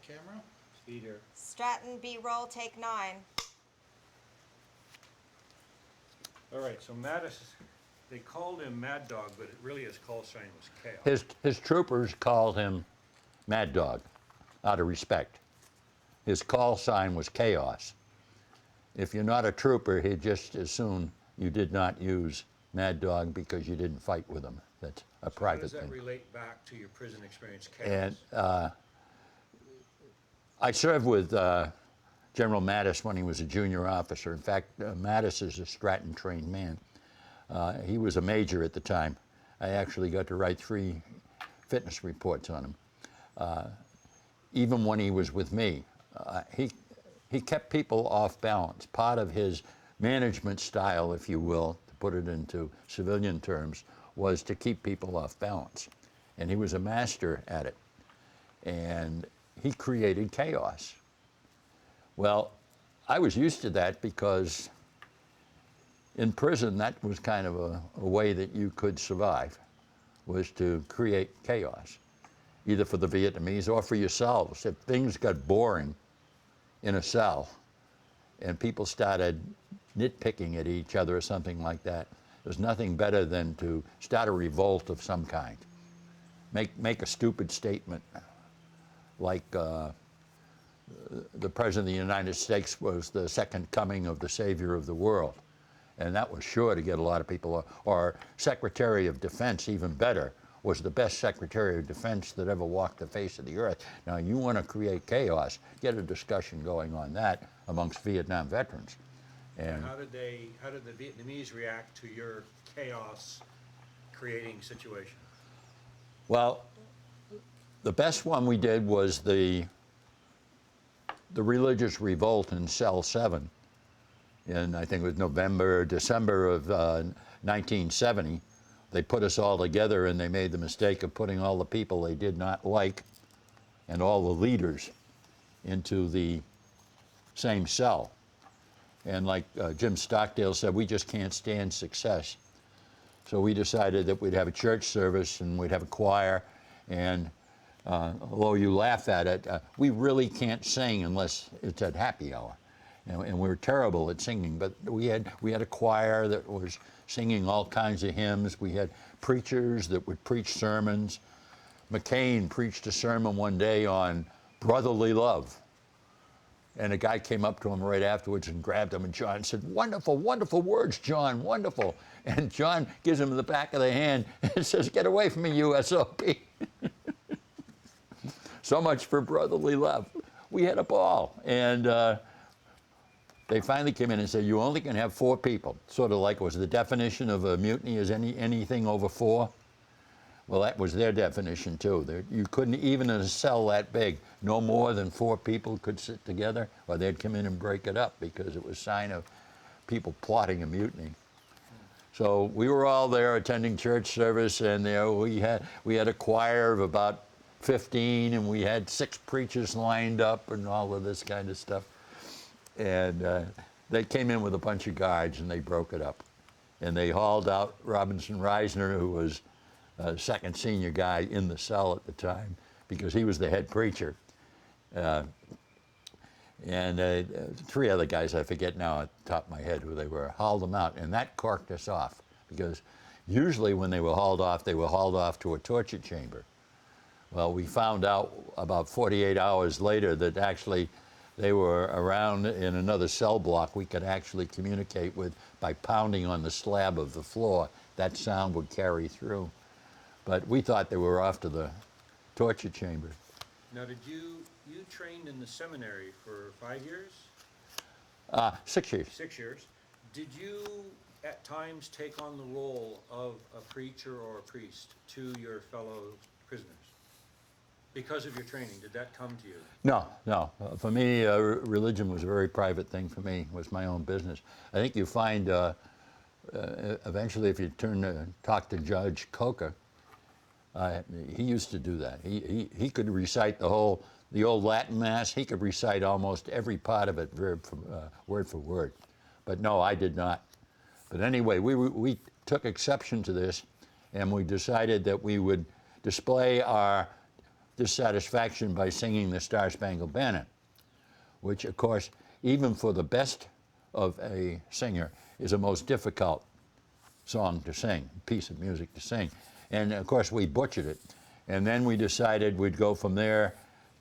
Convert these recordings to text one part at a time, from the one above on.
camera. Speeder. Stratton, B-roll, take 9. All right, so Mattis, they called him Mad Dog, but really his call sign was Chaos. His troopers called him Mad Dog, out of respect. His call sign was Chaos. If you're not a trooper, he'd just as soon you did not use Mad Dog because you didn't fight with him. That's a private How does that thing. relate back to your prison experience, Chaos? And I served with General Mattis when he was a junior officer. In fact, Mattis is a Stratton trained man. He was a major at the time. I actually got to write 3 fitness reports on him. Even when he was with me, he kept people off balance. Part of his management style, if you will, to put it into civilian terms, was to keep people off balance. And he was a master at it. And he created chaos. Well, I was used to that because in prison, that was kind of a way that you could survive, was to create chaos, either for the Vietnamese or for yourselves. If things got boring in a cell and people started nitpicking at each other or something like that, there's nothing better than to start a revolt of some kind. Make a stupid statement like the President of the United States was the second coming of the Savior of the world. And that was sure to get a lot of people, or Secretary of Defense, even better, was the best Secretary of Defense that ever walked the face of the earth. Now, you want to create chaos, get a discussion going on that amongst Vietnam veterans. And how did the Vietnamese react to your chaos creating situation? Well, the best one we did was the religious revolt in Cell 7. In, I think it was December of 1970. They put us all together and they made the mistake of putting all the people they did not like and all the leaders into the same cell. And like Jim Stockdale said, we just can't stand success. So we decided that we'd have a church service and we'd have a choir, and although you laugh at it, we really can't sing unless it's at happy hour. And we were terrible at singing, but we had a choir that was singing all kinds of hymns. We had preachers that would preach sermons. McCain preached a sermon one day on brotherly love. And a guy came up to him right afterwards and grabbed him, and John said, "Wonderful, wonderful words, John, wonderful." And John gives him the back of the hand and says, "Get away from me, you SOB." So much for brotherly love. We had a ball. And they finally came in and said, "You only can have 4 people." Sort of like was the definition of a mutiny is anything over 4. Well, that was their definition too. You couldn't, even in a cell that big, no more than 4 people could sit together, or they'd come in and break it up because it was a sign of people plotting a mutiny. So we were all there attending church service, and we had a choir of about 15, and we had 6 preachers lined up and all of this kind of stuff. And they came in with a bunch of guards and they broke it up. And they hauled out Robinson Reisner, who was second senior guy in the cell at the time, because he was the head preacher. And 3 other guys, I forget now at the top of my head who they were, hauled them out. And that corked us off, because usually when they were hauled off to a torture chamber. Well, we found out about 48 hours later that actually they were around in another cell block we could actually communicate with by pounding on the slab of the floor. That sound would carry through. But we thought they were off to the torture chamber. Now, did you trained in the seminary for 5 years? 6 years. 6 years. Did you at times take on the role of a preacher or a priest to your fellow prisoners? Because of your training, did that come to you? No. For me, religion was a very private thing for me. It was my own business. I think you find eventually if you turn to talk to Judge Coker, he used to do that. He could recite the old Latin Mass. He could recite almost every part of it word for word. But no, I did not. But anyway, we took exception to this, and we decided that we would display our dissatisfaction by singing the Star Spangled Banner, which, of course, even for the best of a singer, is a most difficult song to sing, piece of music to sing. And, of course, we butchered it. And then we decided we'd go from there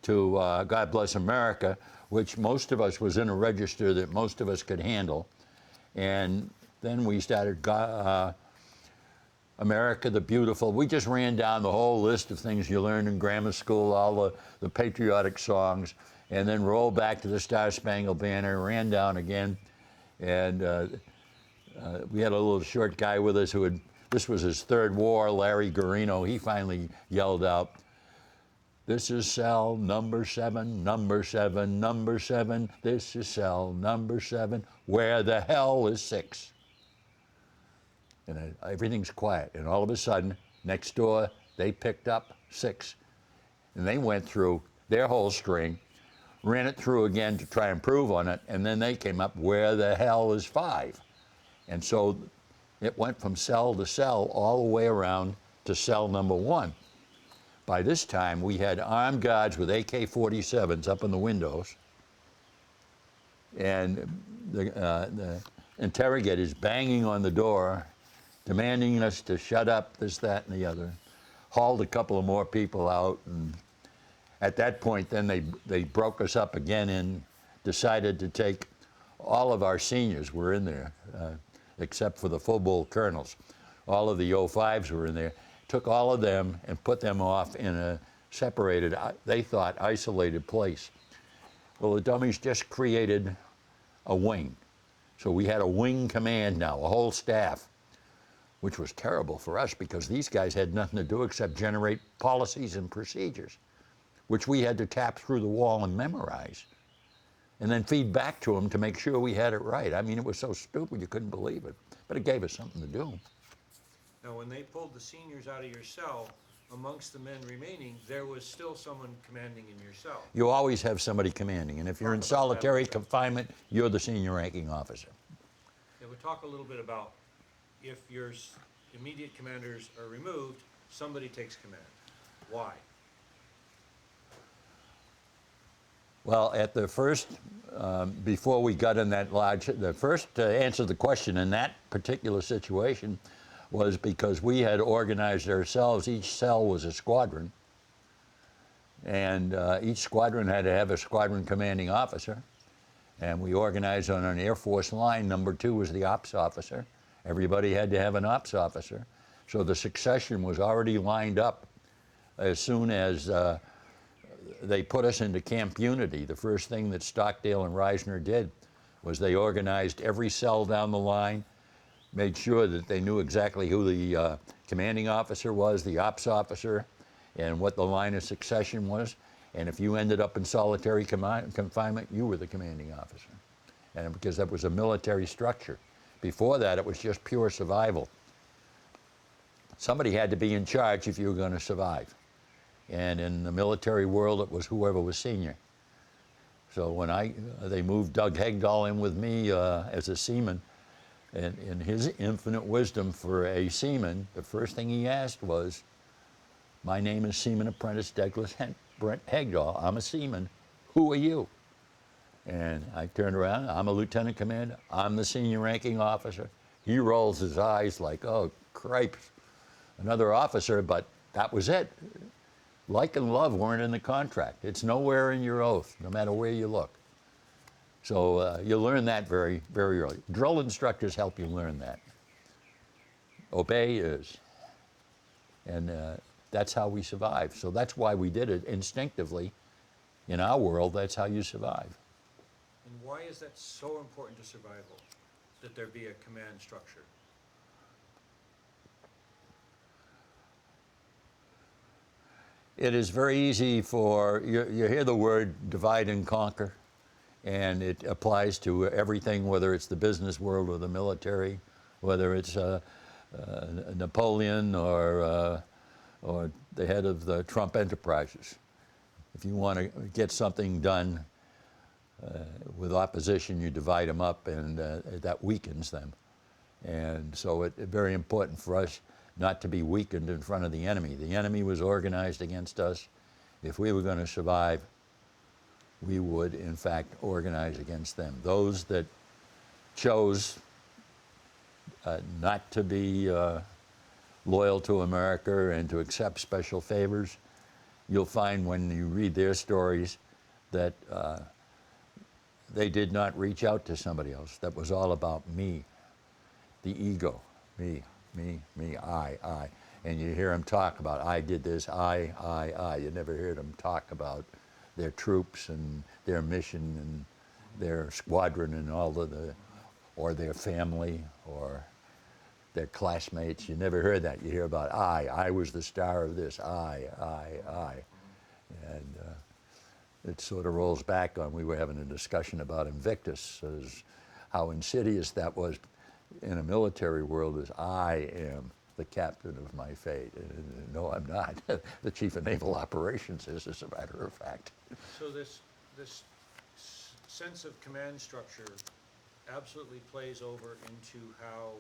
to God Bless America, which most of us was in a register that most of us could handle. And then we started America the Beautiful. We just ran down the whole list of things you learned in grammar school, all the patriotic songs, and then rolled back to the Star Spangled Banner, ran down again. And we had a little short guy with us who had, this was his third war, Larry Garino. He finally yelled out, "This is cell number 7, number 7, number 7. This is cell number 7. Where the hell is 6?" And everything's quiet. And all of a sudden, next door, they picked up 6. And they went through their whole string, ran it through again to try and improve on it, and then they came up, "Where the hell is 5?" And so it went from cell to cell all the way around to cell number 1. By this time, we had armed guards with AK-47s up in the windows, and the interrogators banging on the door, demanding us to shut up, this, that, and the other. Hauled a couple of more people out, and at that point, then they broke us up again and decided to take all of our seniors were in there, except for the full-bull colonels. All of the 05s were in there. Took all of them and put them off in a separated, they thought, isolated place. Well, the dummies just created a wing. So we had a wing command now, a whole staff, which was terrible for us because these guys had nothing to do except generate policies and procedures, which we had to tap through the wall and memorize, and then feed back to them to make sure we had it right. I mean, it was so stupid you couldn't believe it, but it gave us something to do. Now, when they pulled the seniors out of your cell, amongst the men remaining, there was still someone commanding in your cell. You always have somebody commanding, and if you're in solitary confinement, you're the senior ranking officer. Yeah, we'll talk a little bit about if your immediate commanders are removed, somebody takes command. Why? Well, at the first, before we got in that lodge, the first to answer the question in that particular situation was because we had organized ourselves. Each cell was a squadron, and each squadron had to have a squadron commanding officer, and we organized on an Air Force line. Number 2 was the ops officer. Everybody had to have an ops officer. So the succession was already lined up as soon as they put us into Camp Unity. The first thing that Stockdale and Reisner did was they organized every cell down the line, made sure that they knew exactly who the commanding officer was, the ops officer, and what the line of succession was. And if you ended up in solitary confinement, you were the commanding officer. And because that was a military structure. Before that, it was just pure survival. Somebody had to be in charge if you were going to survive. And in the military world, it was whoever was senior. So when they moved Doug Hegdahl in with me as a seaman, and in his infinite wisdom for a seaman, the first thing he asked was, "My name is Seaman Apprentice Douglas Brent Hegdahl. I'm a seaman. Who are you?" And I turned around. "I'm a lieutenant commander. I'm the senior ranking officer." He rolls his eyes like, "Oh, cripes, another officer," but that was it. Like and love weren't in the contract. It's nowhere in your oath, no matter where you look. So you learn that very, very early. Drill instructors help you learn that. Obey is. And that's how we survive. So that's why we did it instinctively. In our world, that's how you survive. And why is that so important to survival, that there be a command structure? It is very easy for, you hear the word divide and conquer, and it applies to everything, whether it's the business world or the military, whether it's Napoleon or the head of the Trump Enterprises. If you want to get something done with opposition, you divide them up, and that weakens them. And so it's very important for us not to be weakened in front of the enemy. The enemy was organized against us. if we were going to survive, we would, in fact, organize against them. Those that chose not to be loyal to America and to accept special favors, you'll find when you read their stories that they did not reach out to somebody else. That was all about me, the ego, me, I. And you hear them talk about, I did this, I. You never hear them talk about their troops and their mission and their squadron and all of the, or their family or their classmates. You never hear that. You hear about I was the star of this, I. And it sort of rolls back on, we were having a discussion about Invictus, as how insidious that was in a military world, as I am the captain of my fate. And no, I'm not. The chief of naval operations is, as a matter of fact. So this sense of command structure absolutely plays over into how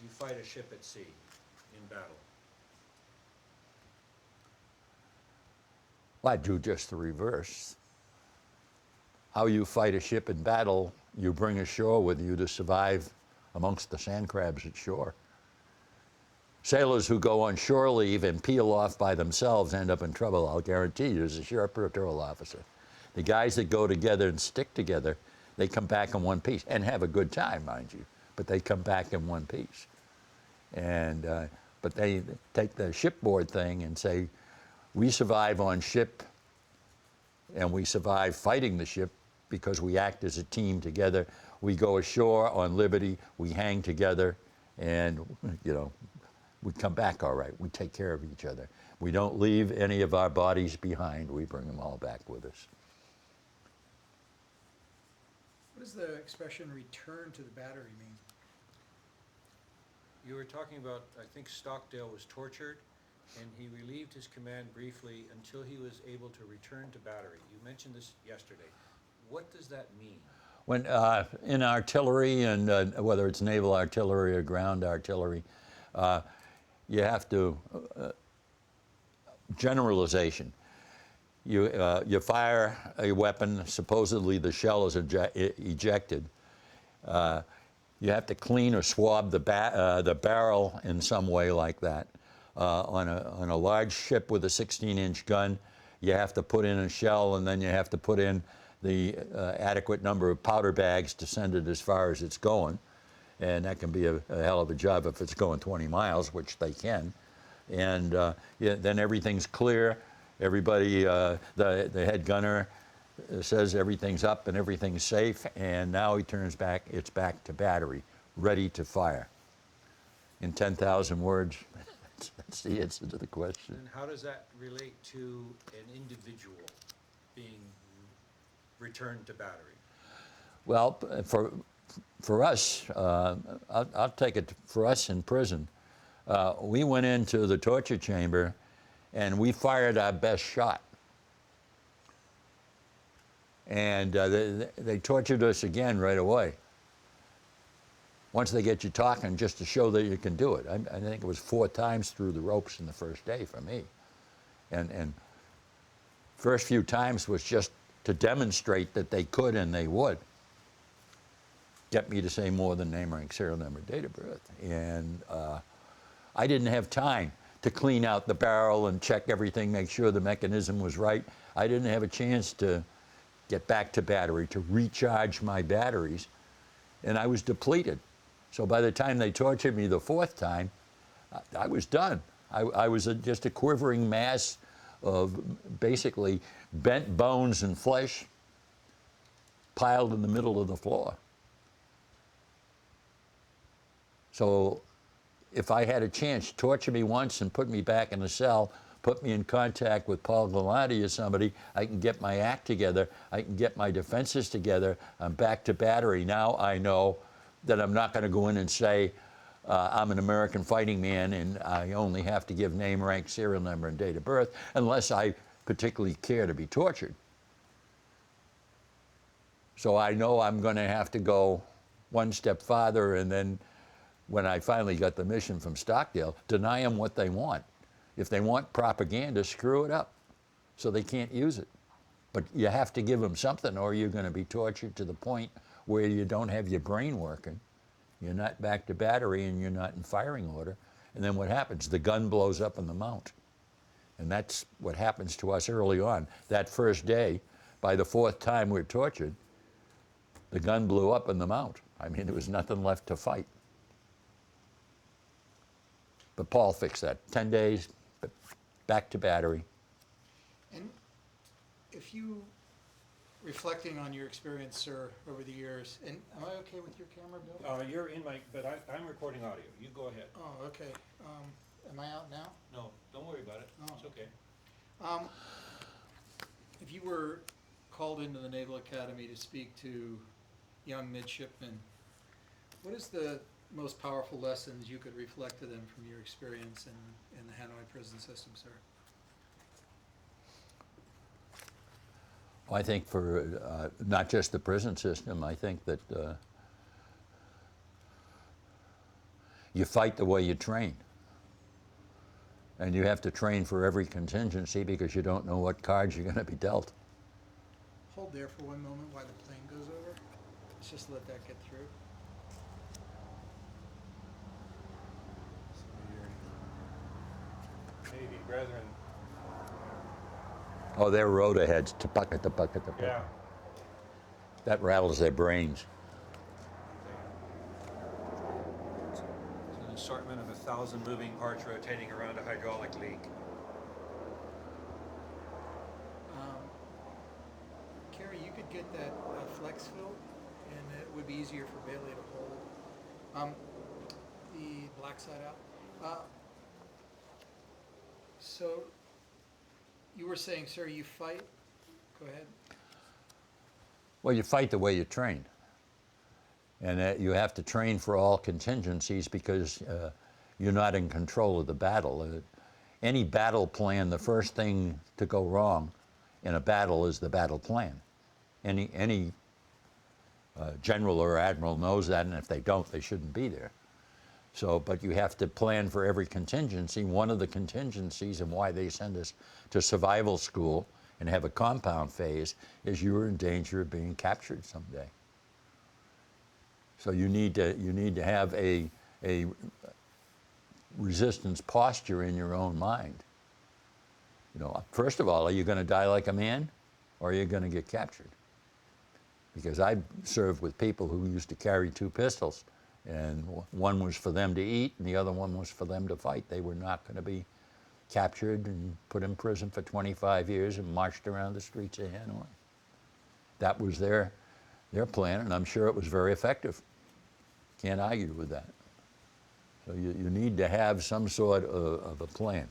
you fight a ship at sea in battle. Well, I do just the reverse. How you fight a ship in battle, you bring ashore with you to survive amongst the sand crabs at shore. Sailors who go on shore leave and peel off by themselves end up in trouble, I'll guarantee you, as a shore patrol officer. The guys that go together and stick together, they come back in one piece and have a good time, mind you, but they come back in one piece. And, but they take the shipboard thing and say, we survive on ship and we survive fighting the ship because we act as a team together. We go ashore on liberty, we hang together, and, you know, we come back all right. We take care of each other. We don't leave any of our bodies behind. We bring them all back with us. What does the expression return to the battery mean? You were talking about, I think Stockdale was tortured, and he relieved his command briefly until he was able to return to battery. You mentioned this yesterday. What does that mean? When in artillery, and whether it's naval artillery or ground artillery, you have to, generalization. You fire a weapon, supposedly the shell is ejected. You have to clean or swab the barrel in some way like that. On a large ship with a 16-inch gun, you have to put in a shell, and then you have to put in the adequate number of powder bags to send it as far as it's going. And that can be a hell of a job if it's going 20 miles, which they can. And yeah, then everything's clear. Everybody, the head gunner says everything's up and everything's safe, and now he turns back, it's back to battery, ready to fire. In 10,000 words, that's the answer to the question. And how does that relate to an individual being returned to battery? Well, for us, I'll take it for us in prison. We went into the torture chamber and we fired our best shot. And they tortured us again right away. Once they get you talking, just to show that you can do it. I think it was 4 times through the ropes in the first day for me. And first few times was just to demonstrate that they could and they would. Get me to say more than name, rank, serial number, date of birth. And I didn't have time to clean out the barrel and check everything, make sure the mechanism was right. I didn't have a chance to get back to battery, to recharge my batteries, and I was depleted. So by the time they tortured me the 4th time, I was done. I was just a quivering mass of basically bent bones and flesh piled in the middle of the floor. So if I had a chance, torture me once and put me back in a cell, put me in contact with Paul Galante or somebody, I can get my act together, I can get my defenses together, I'm back to battery. Now I know that I'm not going to go in and say, I'm an American fighting man and I only have to give name, rank, serial number, and date of birth, unless I particularly care to be tortured. So I know I'm going to have to go one step farther, and then when I finally got the mission from Stockdale, deny them what they want. If they want propaganda, screw it up. so they can't use it. But you have to give them something, or you're going to be tortured to the point where you don't have your brain working. You're not back to battery, and you're not in firing order. And then what happens? The gun blows up in the mount. And that's what happens to us early on. That first day, by the fourth time we're tortured, the gun blew up in the mount. I mean, there was nothing left to fight. But Paul fixed that. 10 days, back to battery. And if you, reflecting on your experience, sir, over the years, and am I okay with your camera, Bill? You're in my, but I'm recording audio. You go ahead. Oh, okay. Am I out now? No, don't worry about it. Oh. It's okay. If you were called into the Naval Academy to speak to young midshipmen, what is the most powerful lessons you could reflect to them from your experience in the Hanoi prison system, sir? Well, I think for not just the prison system, I think that you fight the way you train. And you have to train for every contingency because you don't know what cards you're going to be dealt. Hold there for one moment while the plane goes over. Let's just let that get through. Navy brethren. Oh, they're rotor heads. Tapucka, tapucka, tapucka. Yeah. That rattles their brains. It's an assortment of 1,000 moving parts rotating around a hydraulic leak. Carrie, you could get that flex fill, and it would be easier for Bailey to hold. The black side out. So, you were saying, sir, you fight? Go ahead. Well, you fight the way you train. And you have to train for all contingencies because you're not in control of the battle. Any battle plan, the first thing to go wrong in a battle is the battle plan. Any general or admiral knows that, and if they don't, they shouldn't be there. So, but you have to plan for every contingency. One of the contingencies and why they send us to survival school and have a compound phase is you're in danger of being captured someday. So you need to have a resistance posture in your own mind. You know, first of all, are you going to die like a man, or are you going to get captured? Because I served with people who used to carry 2 pistols, and one was for them to eat, and the other one was for them to fight. They were not going to be captured and put in prison for 25 years and marched around the streets of Hanoi. That was their plan, and I'm sure it was very effective. Can't argue with that. So you need to have some sort of a plan.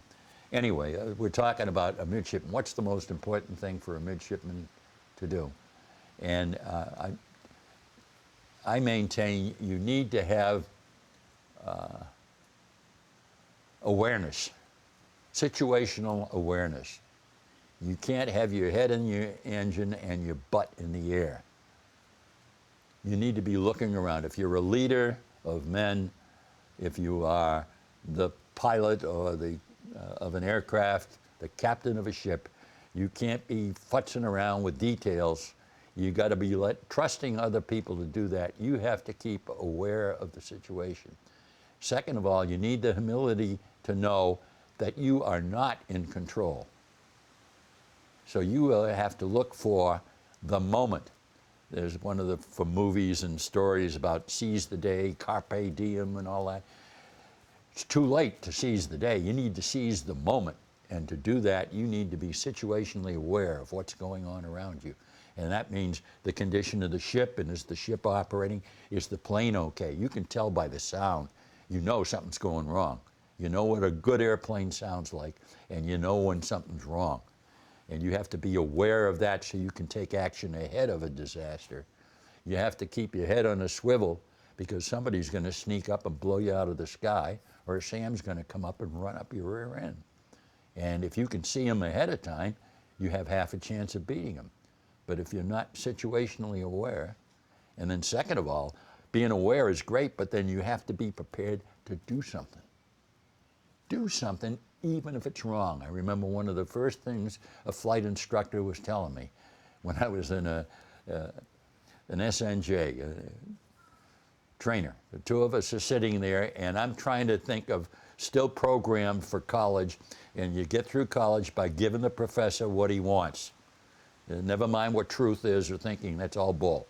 Anyway, we're talking about a midshipman. What's the most important thing for a midshipman to do? And I maintain you need to have awareness, situational awareness. You can't have your head in your engine and your butt in the air. You need to be looking around. If you're a leader of men, if you are the pilot or of an aircraft, the captain of a ship, you can't be futzing around with details. You got to be trusting other people to do that. You have to keep aware of the situation. Second of all, you need the humility to know that you are not in control. So you will have to look for the moment. There's one of the, for movies and stories about seize the day, carpe diem and all that. It's too late to seize the day. You need to seize the moment. And to do that, you need to be situationally aware of what's going on around you. And that means the condition of the ship, and is the ship operating? Is the plane okay? You can tell by the sound. You know something's going wrong. You know what a good airplane sounds like, and you know when something's wrong. And you have to be aware of that so you can take action ahead of a disaster. You have to keep your head on a swivel because somebody's going to sneak up and blow you out of the sky, or Sam's going to come up and run up your rear end. And if you can see him ahead of time, you have half a chance of beating him. But if you're not situationally aware, and then second of all, being aware is great, but then you have to be prepared to do something. Do something even if it's wrong. I remember one of the first things a flight instructor was telling me when I was in an SNJ, trainer. The two of us are sitting there, and I'm trying to think of still programmed for college, and you get through college by giving the professor what he wants. Never mind what truth is or thinking, that's all bull.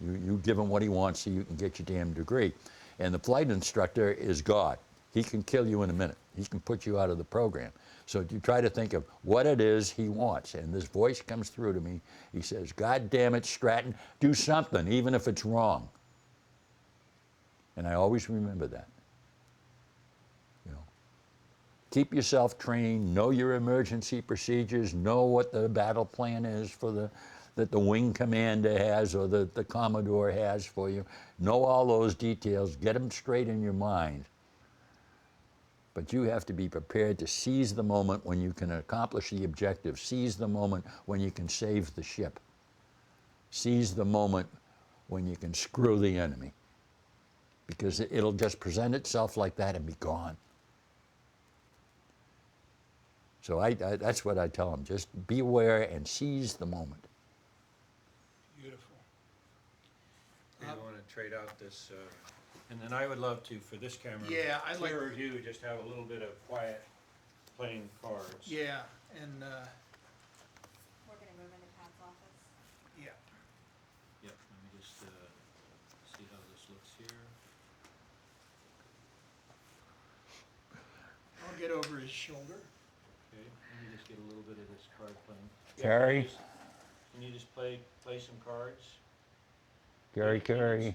You give him what he wants so you can get your damn degree. And the flight instructor is God. He can kill you in a minute. He can put you out of the program. So you try to think of what it is he wants. And this voice comes through to me. He says, God damn it, Stratton, do something, even if it's wrong. And I always remember that. You know, keep yourself trained, know your emergency procedures, know what the battle plan is for that the wing commander has or the Commodore has for you. Know all those details, get them straight in your mind. But you have to be prepared to seize the moment when you can accomplish the objective, seize the moment when you can save the ship, seize the moment when you can screw the enemy. Because it'll just present itself like that and be gone. So that's what I tell them. Just be aware and seize the moment. Beautiful. You want to trade out this, and then I would love to, for this camera, Yeah, I'd like- clearer view, just have a little bit of quiet playing cards. Yeah, and, We're gonna move into Pat's office. yeah. Yep, let me just see how this looks here. I'll get over his shoulder. Okay, let me just get a little bit of this card playing. Gary? Can you just play some cards? Gary, Dick, you need Gary, s-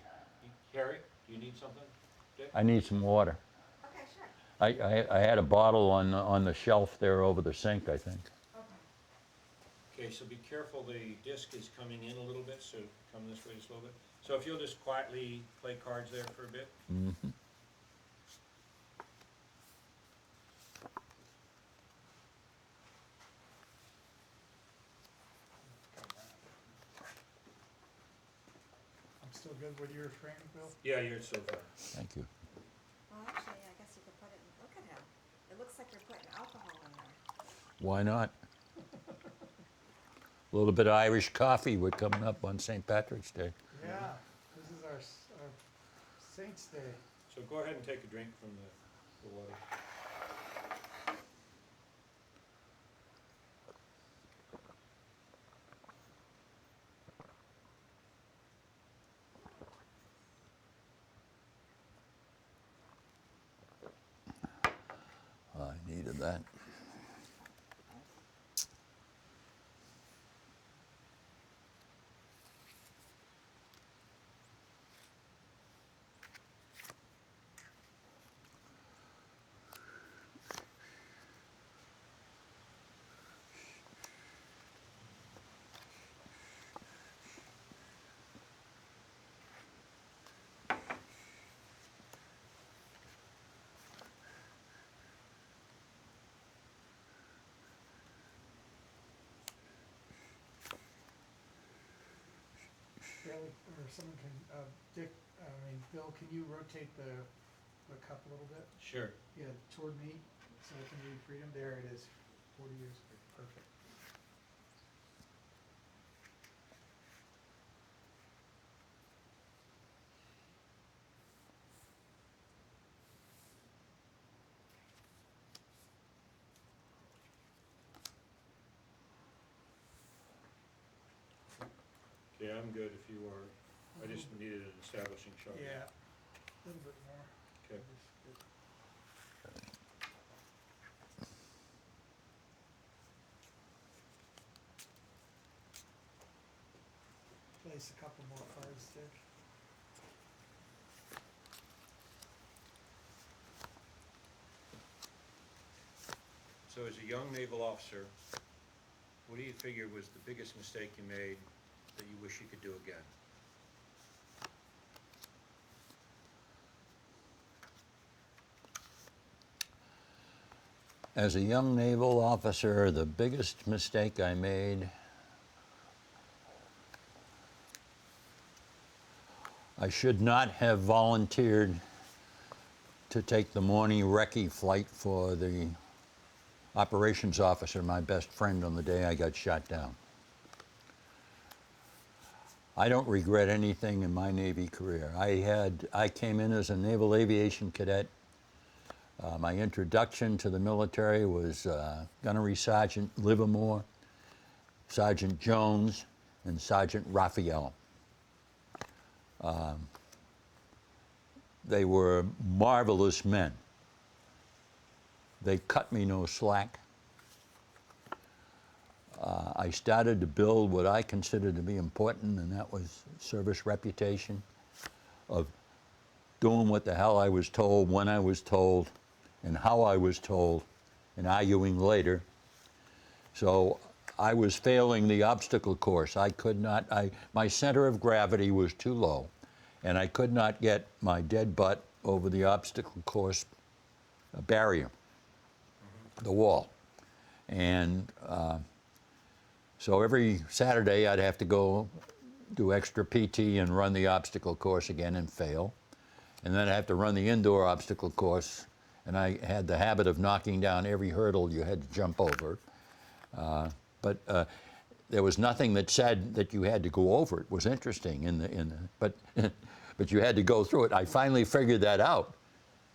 Gary, do you need something? Dick? I need some water. Okay, sure. I had a bottle on the shelf there over the sink, I think. Okay. Okay, so be careful, the disc is coming in a little bit, so come this way just a little bit. So if you'll just quietly play cards there for a bit. Mm-hmm. I'm still good with your frame, Bill? Yeah, you're so far. Thank you. Well, actually, I guess you could put it in, look at him. It looks like you're putting alcohol in there. Why not? A little bit of Irish coffee. We're coming up on St. Patrick's Day. Yeah, this is our Saints' Day. So go ahead and take a drink from the water. I needed that. Barely, or someone can, Bill, can you rotate the cup a little bit? Sure. Yeah, toward me, so I can read freedom. There it is. 40 years. Perfect. Okay, I'm good if you are. I just needed an establishing shot. Yeah, a little bit more. Okay. Place a couple more cards, Dick. So as a young naval officer, what do you figure was the biggest mistake you made that you wish you could do again? As a young naval officer, the biggest mistake I made, I should not have volunteered to take the morning recce flight for the operations officer, my best friend on the day I got shot down. I don't regret anything in my Navy career. I came in as a naval aviation cadet. My introduction to the military was Gunnery Sergeant Livermore, Sergeant Jones, and Sergeant Raphael. They were marvelous men. They cut me no slack. I started to build what I considered to be important, and that was service reputation, of doing what the hell I was told, when I was told, and how I was told, and arguing later. So I was failing the obstacle course. I could not, my center of gravity was too low, and I could not get my dead butt over the obstacle course barrier, the wall. And so every Saturday I'd have to go do extra PT and run the obstacle course again and fail. And then I'd have to run the indoor obstacle course, and I had the habit of knocking down every hurdle you had to jump over. But there was nothing that said that you had to go over. It was interesting, but you had to go through it. I finally figured that out,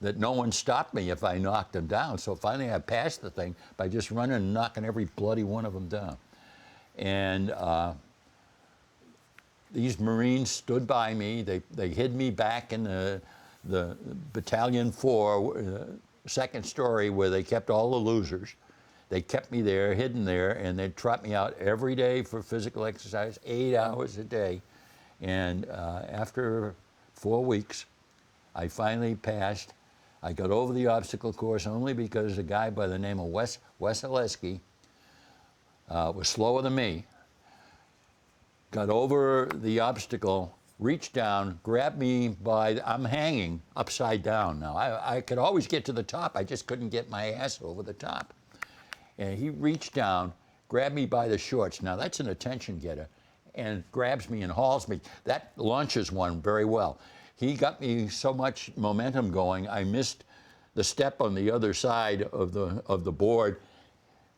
that no one stopped me if I knocked them down. So finally I passed the thing by just running and knocking every bloody one of them down. And these Marines stood by me. They hid me back in the Battalion 4, second story, where they kept all the losers. They kept me there, hidden there, and they'd trot me out every day for physical exercise, 8 hours a day. And after 4 weeks, I finally passed. I got over the obstacle course only because a guy by the name of Wes Oleski was slower than me, got over the obstacle, reached down, grabbed me by, I'm hanging upside down now. I could always get to the top, I just couldn't get my ass over the top. And he reached down, grabbed me by the shorts. Now that's an attention getter, and grabs me and hauls me. That launches one very well. He got me so much momentum going, I missed the step on the other side of the board,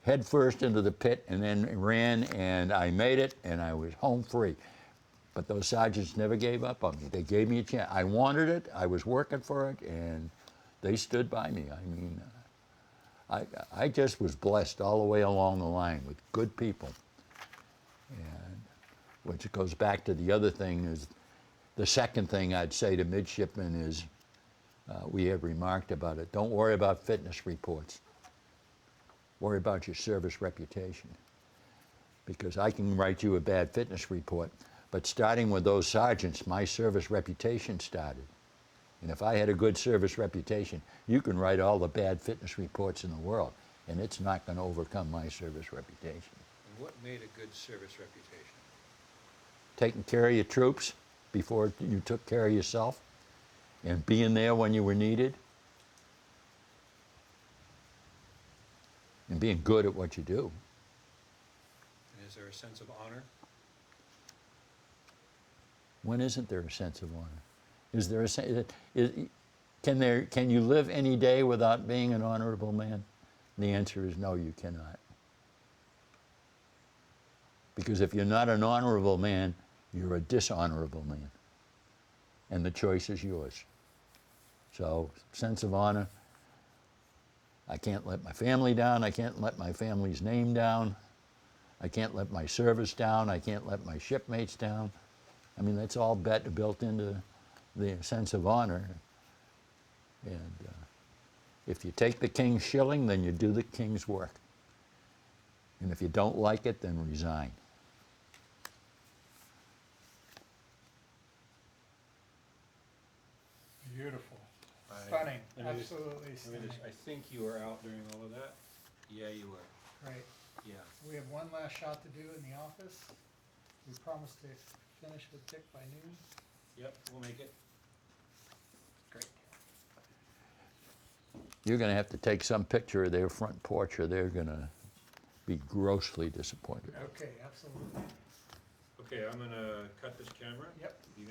head first into the pit, and then ran, and I made it, and I was home free. But those sergeants never gave up on me. They gave me a chance. I wanted it, I was working for it, and they stood by me. I mean, I just was blessed all the way along the line with good people. And which goes back to the other thing is, the second thing I'd say to midshipmen is, we have remarked about it, don't worry about fitness reports. Worry about your service reputation. Because I can write you a bad fitness report, but starting with those sergeants, my service reputation started. And if I had a good service reputation, you can write all the bad fitness reports in the world, and it's not going to overcome my service reputation. And what made a good service reputation? Taking care of your troops before you took care of yourself, and being there when you were needed, and being good at what you do. And is there a sense of honor? When isn't there a sense of honor? Is there a sense? Can you live any day without being an honorable man? And the answer is no, you cannot. Because if you're not an honorable man, you're a dishonorable man. And the choice is yours. So, sense of honor. I can't let my family down. I can't let my family's name down. I can't let my service down. I can't let my shipmates down. I mean, that's all built into the sense of honor. And if you take the king's shilling, then you do the king's work. And if you don't like it, then resign. Beautiful. Stunning. Let me just- Absolutely Let me stunning. I think you were out during all of that? Yeah, you were. Right. Yeah. We have one last shot to do in the office. We promised to finish with Dick by noon. Yep, we'll make it. Great. You're going to have to take some picture of their front porch, or they're going to be grossly disappointed. Okay, absolutely. Okay, I'm gonna cut this camera. Yep. You